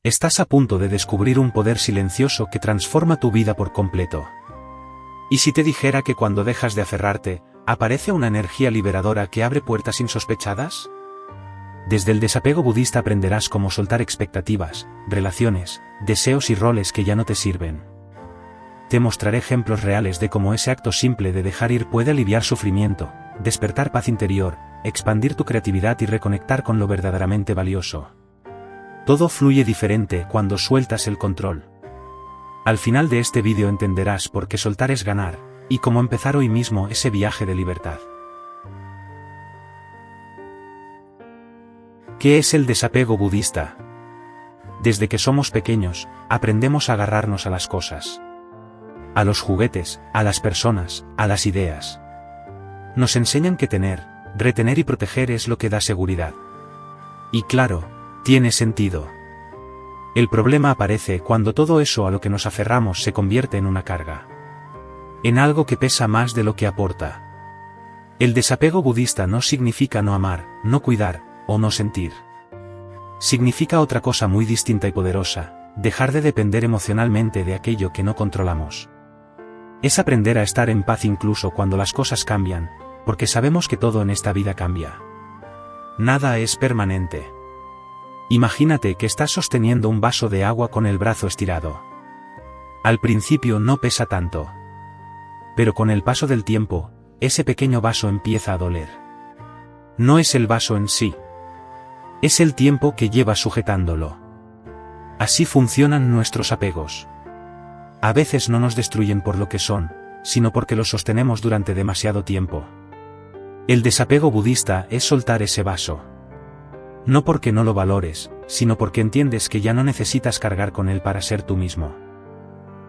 Estás a punto de descubrir un poder silencioso que transforma tu vida por completo. ¿Y si te dijera que cuando dejas de aferrarte, aparece una energía liberadora que abre puertas insospechadas? Desde el desapego budista aprenderás cómo soltar expectativas, relaciones, deseos y roles que ya no te sirven. Te mostraré ejemplos reales de cómo ese acto simple de dejar ir puede aliviar sufrimiento, despertar paz interior, expandir tu creatividad y reconectar con lo verdaderamente valioso. Todo fluye diferente cuando sueltas el control. Al final de este vídeo entenderás por qué soltar es ganar, y cómo empezar hoy mismo ese viaje de libertad. ¿Qué es el desapego budista? Desde que somos pequeños, aprendemos a agarrarnos a las cosas. A los juguetes, a las personas, a las ideas. Nos enseñan que tener, retener y proteger es lo que da seguridad. Y claro, tiene sentido. El problema aparece cuando todo eso a lo que nos aferramos se convierte en una carga. En algo que pesa más de lo que aporta. El desapego budista no significa no amar, no cuidar, o no sentir. Significa otra cosa muy distinta y poderosa, dejar de depender emocionalmente de aquello que no controlamos. Es aprender a estar en paz incluso cuando las cosas cambian, porque sabemos que todo en esta vida cambia. Nada es permanente. Imagínate que estás sosteniendo un vaso de agua con el brazo estirado. Al principio no pesa tanto. Pero con el paso del tiempo, ese pequeño vaso empieza a doler. No es el vaso en sí. Es el tiempo que llevas sujetándolo. Así funcionan nuestros apegos. A veces no nos destruyen por lo que son, sino porque los sostenemos durante demasiado tiempo. El desapego budista es soltar ese vaso. No porque no lo valores, sino porque entiendes que ya no necesitas cargar con él para ser tú mismo.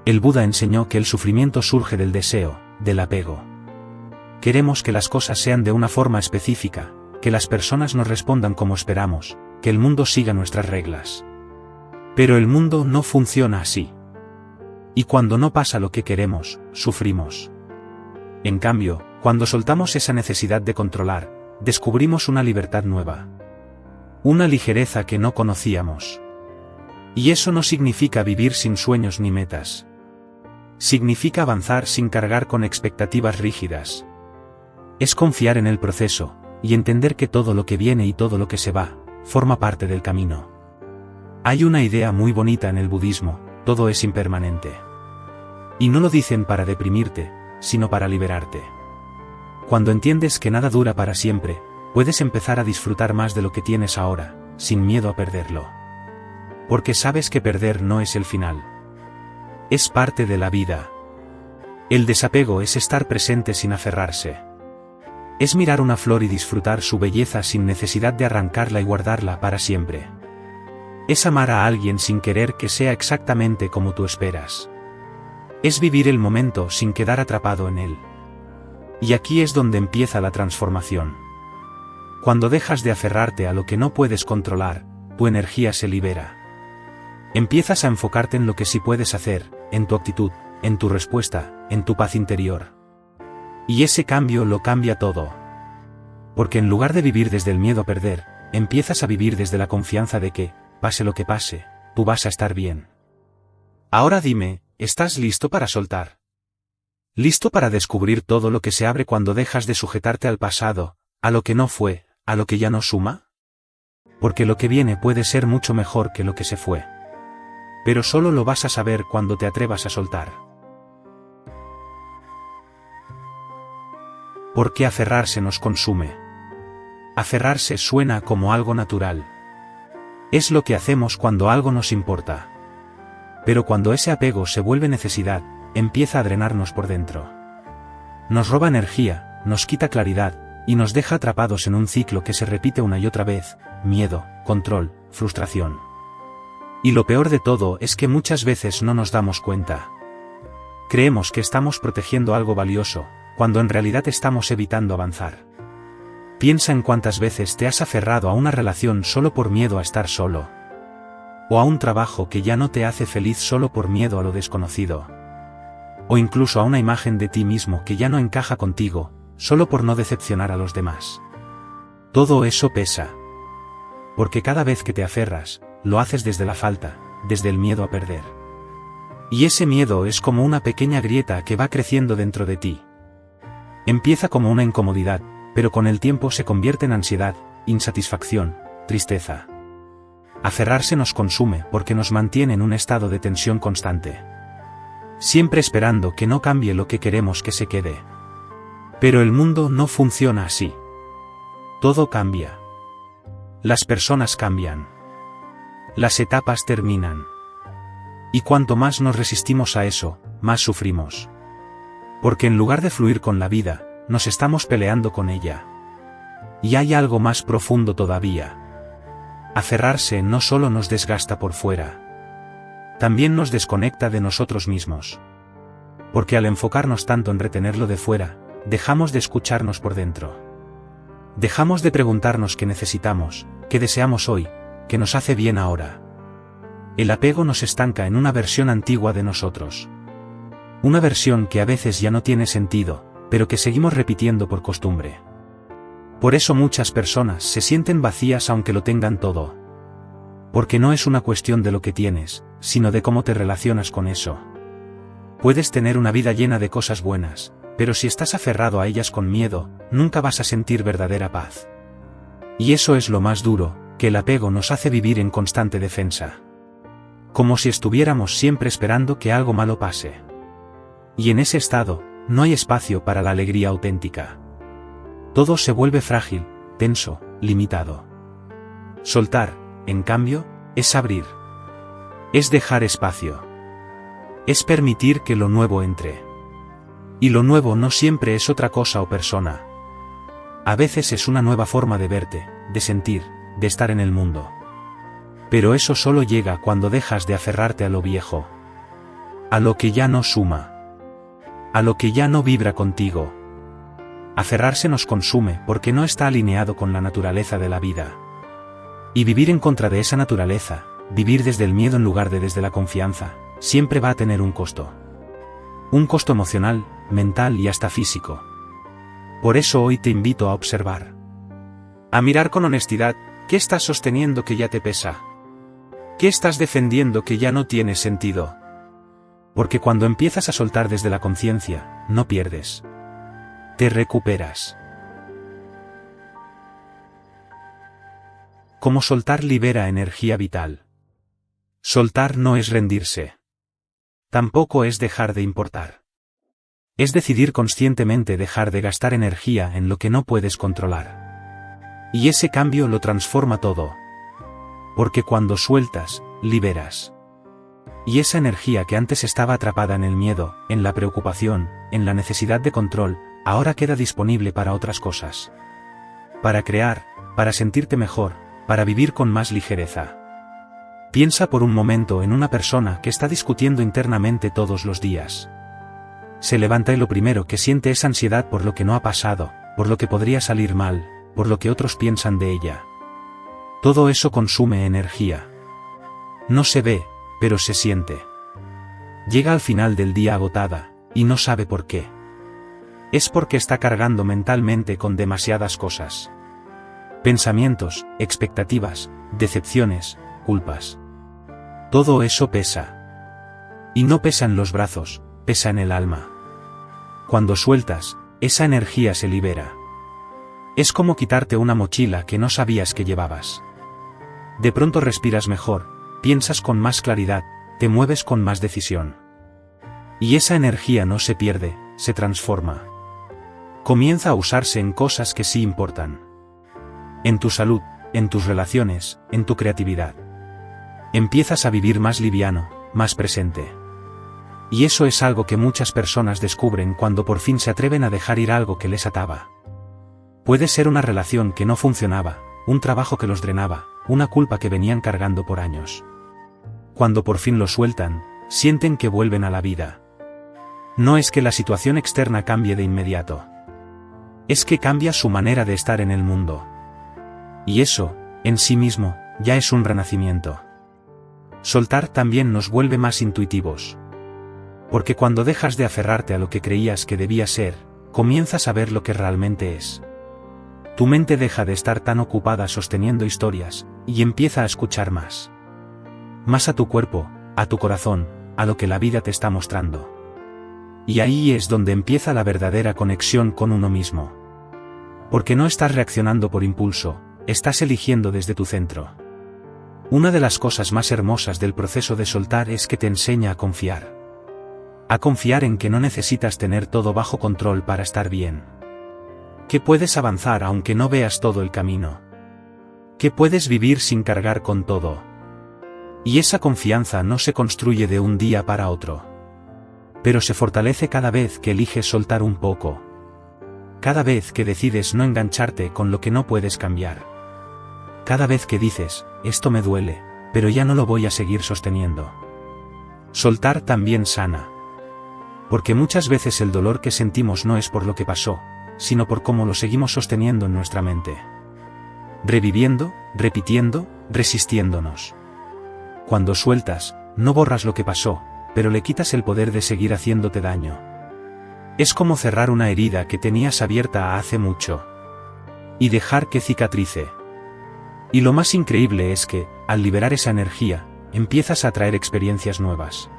El Buda enseñó que el sufrimiento surge del deseo, del apego. Queremos que las cosas sean de una forma específica, que las personas nos respondan como esperamos, que el mundo siga nuestras reglas. Pero el mundo no funciona así. Y cuando no pasa lo que queremos, sufrimos. En cambio, cuando soltamos esa necesidad de controlar, descubrimos una libertad nueva. Una ligereza que no conocíamos. Y eso no significa vivir sin sueños ni metas. Significa avanzar sin cargar con expectativas rígidas. Es confiar en el proceso, y entender que todo lo que viene y todo lo que se va, forma parte del camino. Hay una idea muy bonita en el budismo, todo es impermanente. Y no lo dicen para deprimirte, sino para liberarte. Cuando entiendes que nada dura para siempre, puedes empezar a disfrutar más de lo que tienes ahora, sin miedo a perderlo. Porque sabes que perder no es el final. Es parte de la vida. El desapego es estar presente sin aferrarse. Es mirar una flor y disfrutar su belleza sin necesidad de arrancarla y guardarla para siempre. Es amar a alguien sin querer que sea exactamente como tú esperas. Es vivir el momento sin quedar atrapado en él. Y aquí es donde empieza la transformación. Cuando dejas de aferrarte a lo que no puedes controlar, tu energía se libera. Empiezas a enfocarte en lo que sí puedes hacer, en tu actitud, en tu respuesta, en tu paz interior. Y ese cambio lo cambia todo. Porque en lugar de vivir desde el miedo a perder, empiezas a vivir desde la confianza de que, pase lo que pase, tú vas a estar bien. Ahora dime, ¿estás listo para soltar? ¿Listo para descubrir todo lo que se abre cuando dejas de sujetarte al pasado, a lo que no fue, a lo que ya no suma? Porque lo que viene puede ser mucho mejor que lo que se fue. Pero solo lo vas a saber cuando te atrevas a soltar. ¿Por qué aferrarse nos consume? Aferrarse suena como algo natural. Es lo que hacemos cuando algo nos importa. Pero cuando ese apego se vuelve necesidad, empieza a drenarnos por dentro. Nos roba energía, nos quita claridad, y nos deja atrapados en un ciclo que se repite una y otra vez: miedo, control, frustración. Y lo peor de todo es que muchas veces no nos damos cuenta. Creemos que estamos protegiendo algo valioso, cuando en realidad estamos evitando avanzar. Piensa en cuántas veces te has aferrado a una relación solo por miedo a estar solo. O a un trabajo que ya no te hace feliz solo por miedo a lo desconocido. O incluso a una imagen de ti mismo que ya no encaja contigo, solo por no decepcionar a los demás. Todo eso pesa. Porque cada vez que te aferras, lo haces desde la falta, desde el miedo a perder. Y ese miedo es como una pequeña grieta que va creciendo dentro de ti. Empieza como una incomodidad, pero con el tiempo se convierte en ansiedad, insatisfacción, tristeza. Aferrarse nos consume porque nos mantiene en un estado de tensión constante. Siempre esperando que no cambie lo que queremos que se quede. Pero el mundo no funciona así. Todo cambia. Las personas cambian. Las etapas terminan. Y cuanto más nos resistimos a eso, más sufrimos. Porque en lugar de fluir con la vida, nos estamos peleando con ella. Y hay algo más profundo todavía. Aferrarse no solo nos desgasta por fuera. También nos desconecta de nosotros mismos. Porque al enfocarnos tanto en retenerlo de fuera, dejamos de escucharnos por dentro. Dejamos de preguntarnos qué necesitamos, qué deseamos hoy, qué nos hace bien ahora. El apego nos estanca en una versión antigua de nosotros. Una versión que a veces ya no tiene sentido, pero que seguimos repitiendo por costumbre. Por eso muchas personas se sienten vacías aunque lo tengan todo. Porque no es una cuestión de lo que tienes, sino de cómo te relacionas con eso. Puedes tener una vida llena de cosas buenas, pero si estás aferrado a ellas con miedo, nunca vas a sentir verdadera paz. Y eso es lo más duro, que el apego nos hace vivir en constante defensa. Como si estuviéramos siempre esperando que algo malo pase. Y en ese estado, no hay espacio para la alegría auténtica. Todo se vuelve frágil, tenso, limitado. Soltar, en cambio, es abrir. Es dejar espacio. Es permitir que lo nuevo entre. Y lo nuevo no siempre es otra cosa o persona. A veces es una nueva forma de verte, de sentir, de estar en el mundo. Pero eso solo llega cuando dejas de aferrarte a lo viejo. A lo que ya no suma. A lo que ya no vibra contigo. Aferrarse nos consume porque no está alineado con la naturaleza de la vida. Y vivir en contra de esa naturaleza, vivir desde el miedo en lugar de desde la confianza, siempre va a tener un costo. Un costo emocional, mental y hasta físico. Por eso hoy te invito a observar. A mirar con honestidad, ¿qué estás sosteniendo que ya te pesa? ¿Qué estás defendiendo que ya no tiene sentido? Porque cuando empiezas a soltar desde la conciencia, no pierdes. Te recuperas. Como soltar libera energía vital. Soltar no es rendirse. Tampoco es dejar de importar. Es decidir conscientemente dejar de gastar energía en lo que no puedes controlar. Y ese cambio lo transforma todo. Porque cuando sueltas, liberas. Y esa energía que antes estaba atrapada en el miedo, en la preocupación, en la necesidad de control, ahora queda disponible para otras cosas. Para crear, para sentirte mejor, para vivir con más ligereza. Piensa por un momento en una persona que está discutiendo internamente todos los días. Se levanta y lo primero que siente es ansiedad por lo que no ha pasado, por lo que podría salir mal, por lo que otros piensan de ella. Todo eso consume energía. No se ve, pero se siente. Llega al final del día agotada, y no sabe por qué. Es porque está cargando mentalmente con demasiadas cosas. Pensamientos, expectativas, decepciones, culpas. Todo eso pesa. Y no pesa en los brazos, pesa en el alma. Cuando sueltas, esa energía se libera. Es como quitarte una mochila que no sabías que llevabas. De pronto respiras mejor, piensas con más claridad, te mueves con más decisión. Y esa energía no se pierde, se transforma. Comienza a usarse en cosas que sí importan. En tu salud, en tus relaciones, en tu creatividad. Empiezas a vivir más liviano, más presente. Y eso es algo que muchas personas descubren cuando por fin se atreven a dejar ir algo que les ataba. Puede ser una relación que no funcionaba, un trabajo que los drenaba, una culpa que venían cargando por años. Cuando por fin lo sueltan, sienten que vuelven a la vida. No es que la situación externa cambie de inmediato. Es que cambia su manera de estar en el mundo. Y eso, en sí mismo, ya es un renacimiento. Soltar también nos vuelve más intuitivos. Porque cuando dejas de aferrarte a lo que creías que debía ser, comienzas a ver lo que realmente es. Tu mente deja de estar tan ocupada sosteniendo historias, y empieza a escuchar más. más a tu cuerpo, a tu corazón, a lo que la vida te está mostrando. Y ahí es donde empieza la verdadera conexión con uno mismo. Porque no estás reaccionando por impulso, estás eligiendo desde tu centro. Una de las cosas más hermosas del proceso de soltar es que te enseña a confiar. A confiar en que no necesitas tener todo bajo control para estar bien. Que puedes avanzar aunque no veas todo el camino. Que puedes vivir sin cargar con todo. Y esa confianza no se construye de un día para otro. Pero se fortalece cada vez que eliges soltar un poco. Cada vez que decides no engancharte con lo que no puedes cambiar. Cada vez que dices, esto me duele, pero ya no lo voy a seguir sosteniendo. Soltar también sana. Porque muchas veces el dolor que sentimos no es por lo que pasó, sino por cómo lo seguimos sosteniendo en nuestra mente. Reviviendo, repitiendo, resistiéndonos. Cuando sueltas, no borras lo que pasó, pero le quitas el poder de seguir haciéndote daño. Es como cerrar una herida que tenías abierta hace mucho. Y dejar que cicatrice. Y lo más increíble es que, al liberar esa energía, empiezas a atraer experiencias nuevas.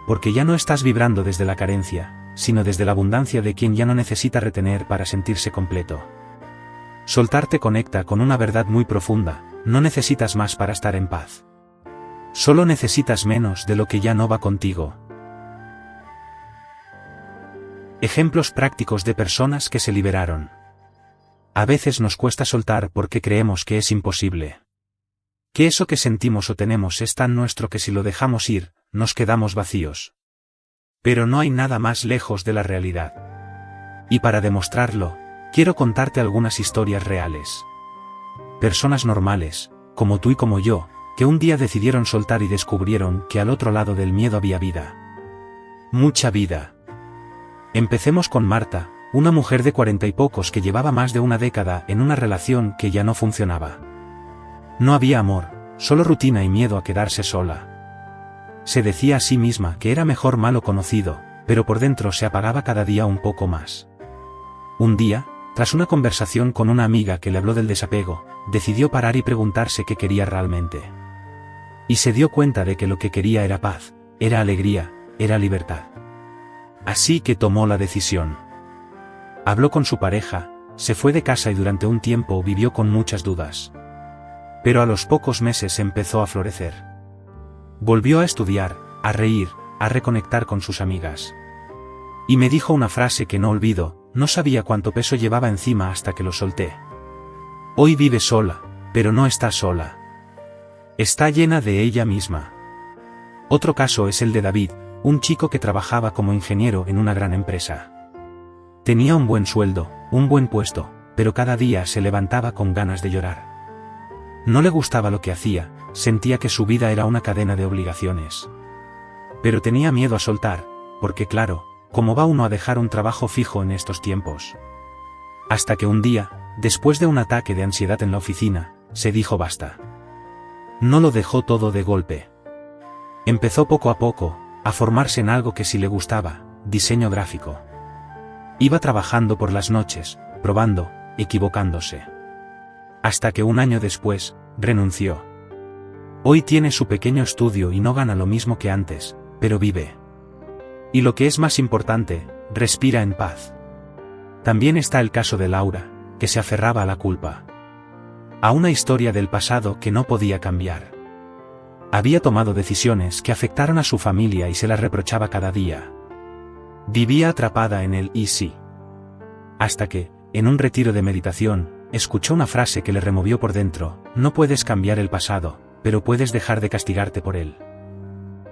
Porque ya no estás vibrando desde la carencia, sino desde la abundancia de quien ya no necesita retener para sentirse completo. Soltar te conecta con una verdad muy profunda, no necesitas más para estar en paz. Solo necesitas menos de lo que ya no va contigo. Ejemplos prácticos de personas que se liberaron. A veces nos cuesta soltar porque creemos que es imposible. Que eso que sentimos o tenemos es tan nuestro que si lo dejamos ir, nos quedamos vacíos. Pero no hay nada más lejos de la realidad. Y para demostrarlo, quiero contarte algunas historias reales. Personas normales, como tú y como yo, que un día decidieron soltar y descubrieron que al otro lado del miedo había vida. Mucha vida. Empecemos con Marta, una mujer de 40 y pocos que llevaba más de una década en una relación que ya no funcionaba. No había amor, solo rutina y miedo a quedarse sola. Se decía a sí misma que era mejor malo conocido, pero por dentro se apagaba cada día un poco más. Un día, tras una conversación con una amiga que le habló del desapego, decidió parar y preguntarse qué quería realmente. Y se dio cuenta de que lo que quería era paz, era alegría, era libertad. Así que tomó la decisión. Habló con su pareja, se fue de casa y durante un tiempo vivió con muchas dudas. Pero a los pocos meses empezó a florecer. Volvió a estudiar, a reír, a reconectar con sus amigas. Y me dijo una frase que no olvido, no sabía cuánto peso llevaba encima hasta que lo solté. Hoy vive sola, pero no está sola. Está llena de ella misma. Otro caso es el de David, un chico que trabajaba como ingeniero en una gran empresa. Tenía un buen sueldo, un buen puesto, pero cada día se levantaba con ganas de llorar. No le gustaba lo que hacía, sentía que su vida era una cadena de obligaciones. Pero tenía miedo a soltar, porque claro, ¿cómo va uno a dejar un trabajo fijo en estos tiempos? Hasta que un día, después de un ataque de ansiedad en la oficina, se dijo basta. No lo dejó todo de golpe. Empezó poco a poco, a formarse en algo que sí le gustaba, diseño gráfico. Iba trabajando por las noches, probando, equivocándose. Hasta que un año después, renunció. Hoy tiene su pequeño estudio y no gana lo mismo que antes, pero vive. Y lo que es más importante, respira en paz. También está el caso de Laura, que se aferraba a la culpa. A una historia del pasado que no podía cambiar. Había tomado decisiones que afectaron a su familia y se las reprochaba cada día. Vivía atrapada en el y sí. Hasta que, en un retiro de meditación, escuchó una frase que le removió por dentro: no puedes cambiar el pasado, pero puedes dejar de castigarte por él.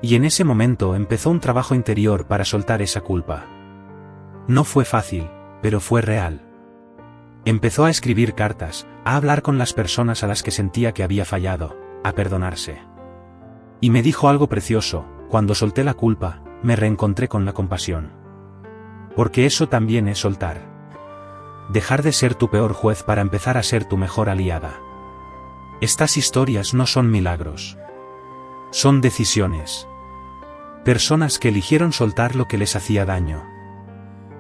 Y en ese momento empezó un trabajo interior para soltar esa culpa. No fue fácil, pero fue real. Empezó a escribir cartas, a hablar con las personas a las que sentía que había fallado, a perdonarse. Y me dijo algo precioso: cuando solté la culpa, me reencontré con la compasión. Porque eso también es soltar. Dejar de ser tu peor juez para empezar a ser tu mejor aliada. Estas historias no son milagros. Son decisiones. Personas que eligieron soltar lo que les hacía daño.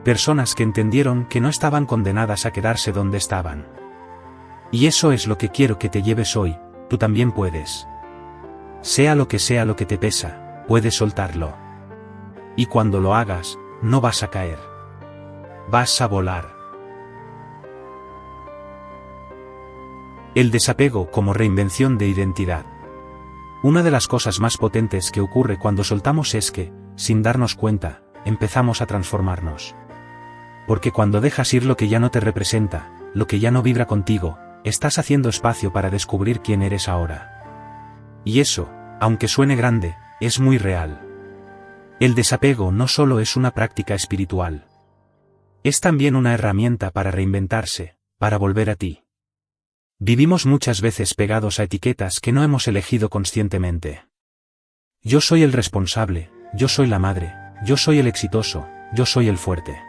Personas que entendieron que no estaban condenadas a quedarse donde estaban. Y eso es lo que quiero que te lleves hoy, tú también puedes. Sea lo que te pesa, puedes soltarlo. Y cuando lo hagas, no vas a caer. Vas a volar. El desapego como reinvención de identidad. Una de las cosas más potentes que ocurre cuando soltamos es que, sin darnos cuenta, empezamos a transformarnos. Porque cuando dejas ir lo que ya no te representa, lo que ya no vibra contigo, estás haciendo espacio para descubrir quién eres ahora. Y eso, aunque suene grande, es muy real. El desapego no solo es una práctica espiritual. Es también una herramienta para reinventarse, para volver a ti. Vivimos muchas veces pegados a etiquetas que no hemos elegido conscientemente. Yo soy el responsable, yo soy la madre, yo soy el exitoso, yo soy el fuerte.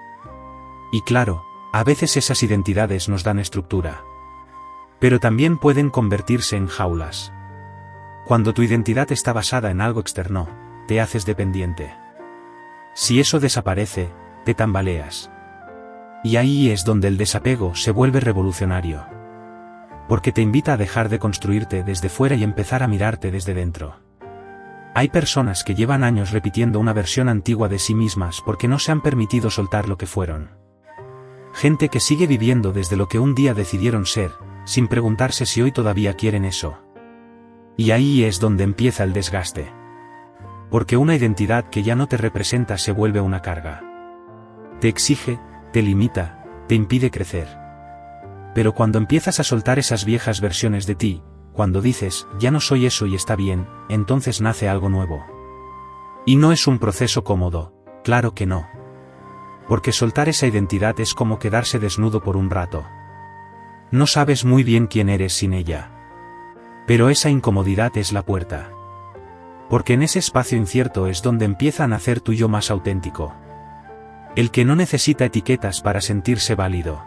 Y claro, a veces esas identidades nos dan estructura. Pero también pueden convertirse en jaulas. Cuando tu identidad está basada en algo externo, te haces dependiente. Si eso desaparece, te tambaleas. Y ahí es donde el desapego se vuelve revolucionario. Porque te invita a dejar de construirte desde fuera y empezar a mirarte desde dentro. Hay personas que llevan años repitiendo una versión antigua de sí mismas porque no se han permitido soltar lo que fueron. Gente que sigue viviendo desde lo que un día decidieron ser, sin preguntarse si hoy todavía quieren eso. Y ahí es donde empieza el desgaste. Porque una identidad que ya no te representa se vuelve una carga. Te exige, te limita, te impide crecer. Pero cuando empiezas a soltar esas viejas versiones de ti, cuando dices, ya no soy eso y está bien, entonces nace algo nuevo. Y no es un proceso cómodo, claro que no. Porque soltar esa identidad es como quedarse desnudo por un rato. No sabes muy bien quién eres sin ella. Pero esa incomodidad es la puerta. Porque en ese espacio incierto es donde empieza a nacer tu yo más auténtico. El que no necesita etiquetas para sentirse válido.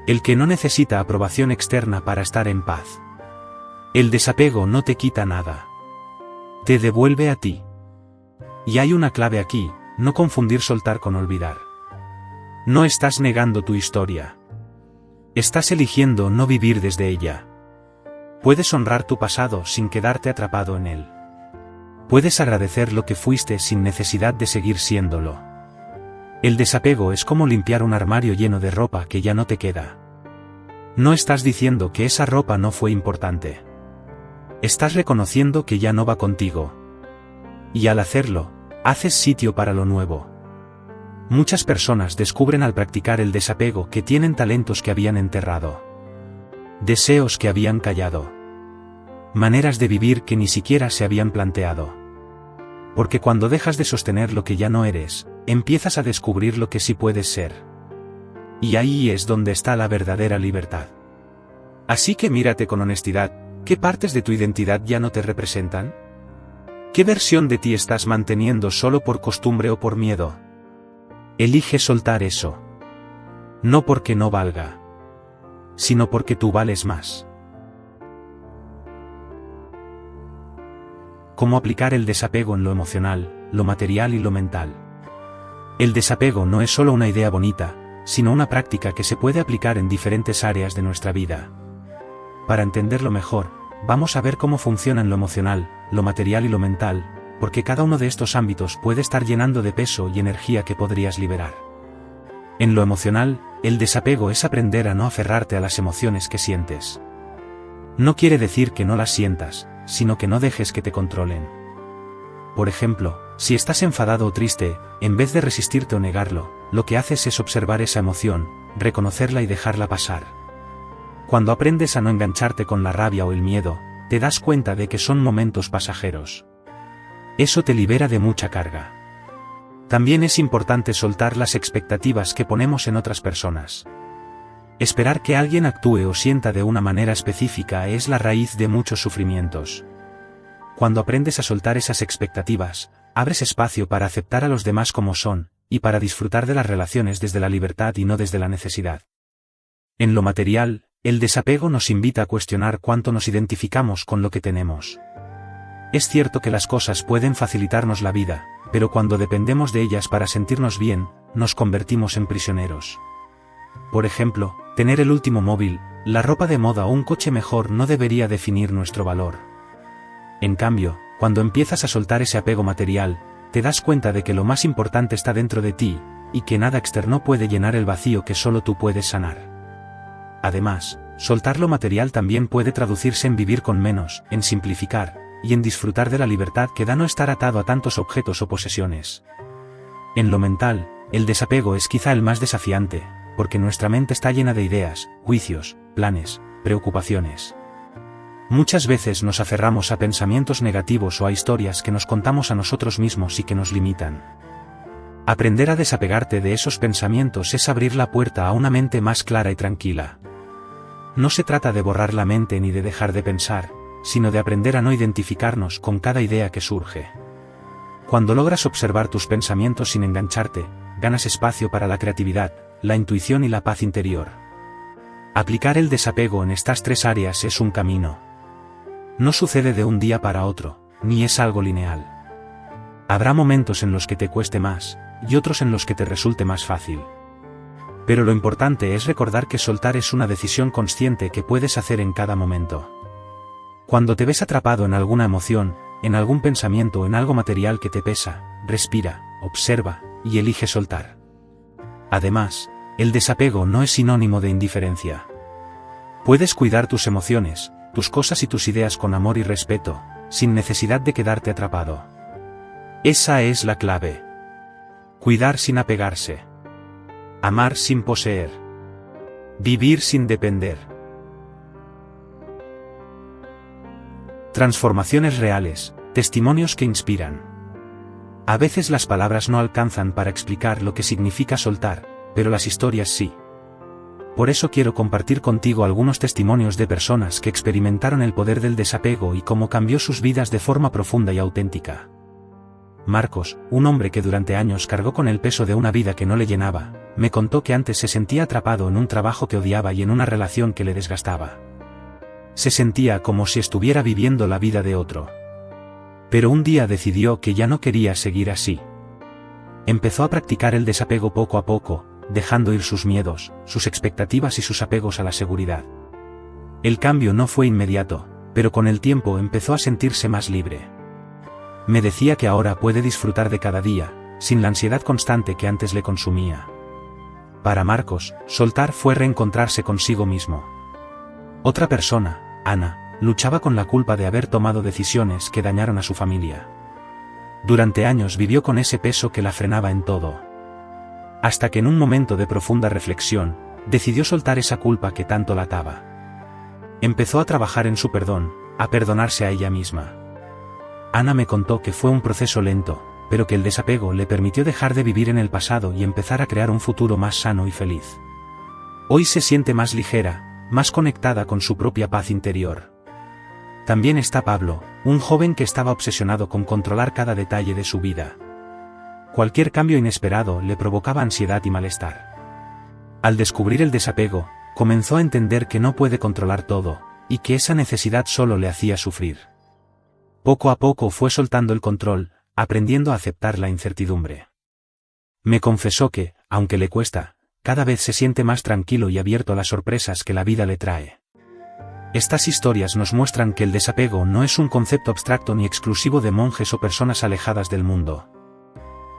El que no necesita aprobación externa para estar en paz. El desapego no te quita nada. Te devuelve a ti. Y hay una clave aquí, no confundir soltar con olvidar. No estás negando tu historia. Estás eligiendo no vivir desde ella. Puedes honrar tu pasado sin quedarte atrapado en él. Puedes agradecer lo que fuiste sin necesidad de seguir siéndolo. El desapego es como limpiar un armario lleno de ropa que ya no te queda. No estás diciendo que esa ropa no fue importante. Estás reconociendo que ya no va contigo. Y al hacerlo, haces sitio para lo nuevo. Muchas personas descubren al practicar el desapego que tienen talentos que habían enterrado. Deseos que habían callado. Maneras de vivir que ni siquiera se habían planteado. Porque cuando dejas de sostener lo que ya no eres, empiezas a descubrir lo que sí puedes ser. Y ahí es donde está la verdadera libertad. Así que mírate con honestidad, ¿qué partes de tu identidad ya no te representan? ¿Qué versión de ti estás manteniendo solo por costumbre o por miedo? Elige soltar eso. No porque no valga, sino porque tú vales más. ¿Cómo aplicar el desapego en lo emocional, lo material y lo mental? El desapego no es solo una idea bonita, sino una práctica que se puede aplicar en diferentes áreas de nuestra vida. Para entenderlo mejor, vamos a ver cómo funciona en lo emocional, lo material y lo mental, porque cada uno de estos ámbitos puede estar llenando de peso y energía que podrías liberar. En lo emocional, el desapego es aprender a no aferrarte a las emociones que sientes. No quiere decir que no las sientas, sino que no dejes que te controlen. Por ejemplo, si estás enfadado o triste, en vez de resistirte o negarlo, lo que haces es observar esa emoción, reconocerla y dejarla pasar. Cuando aprendes a no engancharte con la rabia o el miedo, te das cuenta de que son momentos pasajeros. Eso te libera de mucha carga. También es importante soltar las expectativas que ponemos en otras personas. Esperar que alguien actúe o sienta de una manera específica es la raíz de muchos sufrimientos. Cuando aprendes a soltar esas expectativas, abres espacio para aceptar a los demás como son, y para disfrutar de las relaciones desde la libertad y no desde la necesidad. En lo material, el desapego nos invita a cuestionar cuánto nos identificamos con lo que tenemos. Es cierto que las cosas pueden facilitarnos la vida, pero cuando dependemos de ellas para sentirnos bien, nos convertimos en prisioneros. Por ejemplo, tener el último móvil, la ropa de moda o un coche mejor no debería definir nuestro valor. En cambio, cuando empiezas a soltar ese apego material, te das cuenta de que lo más importante está dentro de ti, y que nada externo puede llenar el vacío que solo tú puedes sanar. Además, soltar lo material también puede traducirse en vivir con menos, en simplificar, y en disfrutar de la libertad que da no estar atado a tantos objetos o posesiones. En lo mental, el desapego es quizá el más desafiante, porque nuestra mente está llena de ideas, juicios, planes, preocupaciones. Muchas veces nos aferramos a pensamientos negativos o a historias que nos contamos a nosotros mismos y que nos limitan. Aprender a desapegarte de esos pensamientos es abrir la puerta a una mente más clara y tranquila. No se trata de borrar la mente ni de dejar de pensar, sino de aprender a no identificarnos con cada idea que surge. Cuando logras observar tus pensamientos sin engancharte, ganas espacio para la creatividad, la intuición y la paz interior. Aplicar el desapego en estas tres áreas es un camino. No sucede de un día para otro, ni es algo lineal. Habrá momentos en los que te cueste más, y otros en los que te resulte más fácil. Pero lo importante es recordar que soltar es una decisión consciente que puedes hacer en cada momento. Cuando te ves atrapado en alguna emoción, en algún pensamiento o en algo material que te pesa, respira, observa, y elige soltar. Además, el desapego no es sinónimo de indiferencia. Puedes cuidar tus emociones, tus cosas y tus ideas con amor y respeto, sin necesidad de quedarte atrapado. Esa es la clave. Cuidar sin apegarse. Amar sin poseer. Vivir sin depender. Transformaciones reales, testimonios que inspiran. A veces las palabras no alcanzan para explicar lo que significa soltar, pero las historias sí. Por eso quiero compartir contigo algunos testimonios de personas que experimentaron el poder del desapego y cómo cambió sus vidas de forma profunda y auténtica. Marcos, un hombre que durante años cargó con el peso de una vida que no le llenaba, me contó que antes se sentía atrapado en un trabajo que odiaba y en una relación que le desgastaba. Se sentía como si estuviera viviendo la vida de otro. Pero un día decidió que ya no quería seguir así. Empezó a practicar el desapego poco a poco, dejando ir sus miedos, sus expectativas y sus apegos a la seguridad. El cambio no fue inmediato, pero con el tiempo empezó a sentirse más libre. Me decía que ahora puede disfrutar de cada día, sin la ansiedad constante que antes le consumía. Para Marcos, soltar fue reencontrarse consigo mismo. Otra persona, Ana, luchaba con la culpa de haber tomado decisiones que dañaron a su familia. Durante años vivió con ese peso que la frenaba en todo. Hasta que en un momento de profunda reflexión, decidió soltar esa culpa que tanto la ataba. Empezó a trabajar en su perdón, a perdonarse a ella misma. Ana me contó que fue un proceso lento, pero que el desapego le permitió dejar de vivir en el pasado y empezar a crear un futuro más sano y feliz. Hoy se siente más ligera, más conectada con su propia paz interior. También está Pablo, un joven que estaba obsesionado con controlar cada detalle de su vida. Cualquier cambio inesperado le provocaba ansiedad y malestar. Al descubrir el desapego, comenzó a entender que no puede controlar todo, y que esa necesidad solo le hacía sufrir. Poco a poco fue soltando el control, aprendiendo a aceptar la incertidumbre. Me confesó que, aunque le cuesta, cada vez se siente más tranquilo y abierto a las sorpresas que la vida le trae. Estas historias nos muestran que el desapego no es un concepto abstracto ni exclusivo de monjes o personas alejadas del mundo.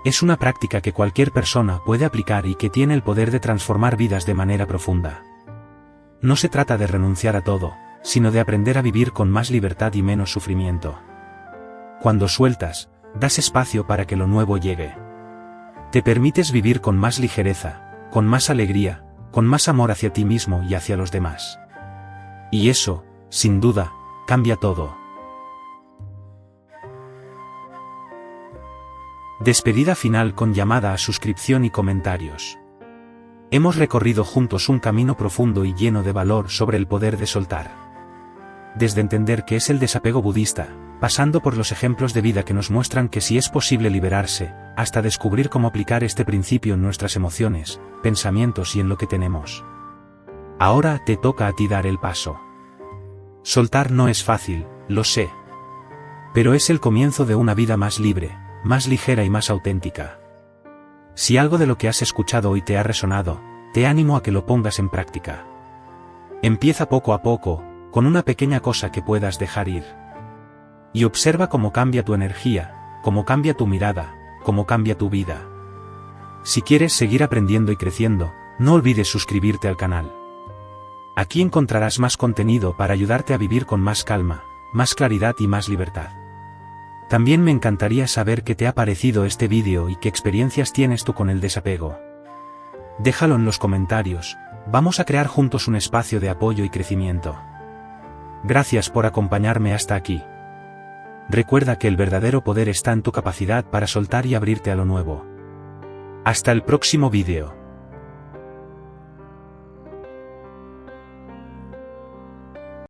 Es una práctica que cualquier persona puede aplicar y que tiene el poder de transformar vidas de manera profunda. No se trata de renunciar a todo, sino de aprender a vivir con más libertad y menos sufrimiento. Cuando sueltas, das espacio para que lo nuevo llegue. Te permites vivir con más ligereza, con más alegría, con más amor hacia ti mismo y hacia los demás. Y eso, sin duda, cambia todo. Despedida final con llamada a suscripción y comentarios. Hemos recorrido juntos un camino profundo y lleno de valor sobre el poder de soltar. Desde entender qué es el desapego budista, pasando por los ejemplos de vida que nos muestran que sí es posible liberarse, hasta descubrir cómo aplicar este principio en nuestras emociones, pensamientos y en lo que tenemos. Ahora te toca a ti dar el paso. Soltar no es fácil, lo sé. Pero es el comienzo de una vida más libre, más ligera y más auténtica. Si algo de lo que has escuchado hoy te ha resonado, te animo a que lo pongas en práctica. Empieza poco a poco, con una pequeña cosa que puedas dejar ir. Y observa cómo cambia tu energía, cómo cambia tu mirada, cómo cambia tu vida. Si quieres seguir aprendiendo y creciendo, no olvides suscribirte al canal. Aquí encontrarás más contenido para ayudarte a vivir con más calma, más claridad y más libertad. También me encantaría saber qué te ha parecido este vídeo y qué experiencias tienes tú con el desapego. Déjalo en los comentarios, vamos a crear juntos un espacio de apoyo y crecimiento. Gracias por acompañarme hasta aquí. Recuerda que el verdadero poder está en tu capacidad para soltar y abrirte a lo nuevo. Hasta el próximo vídeo.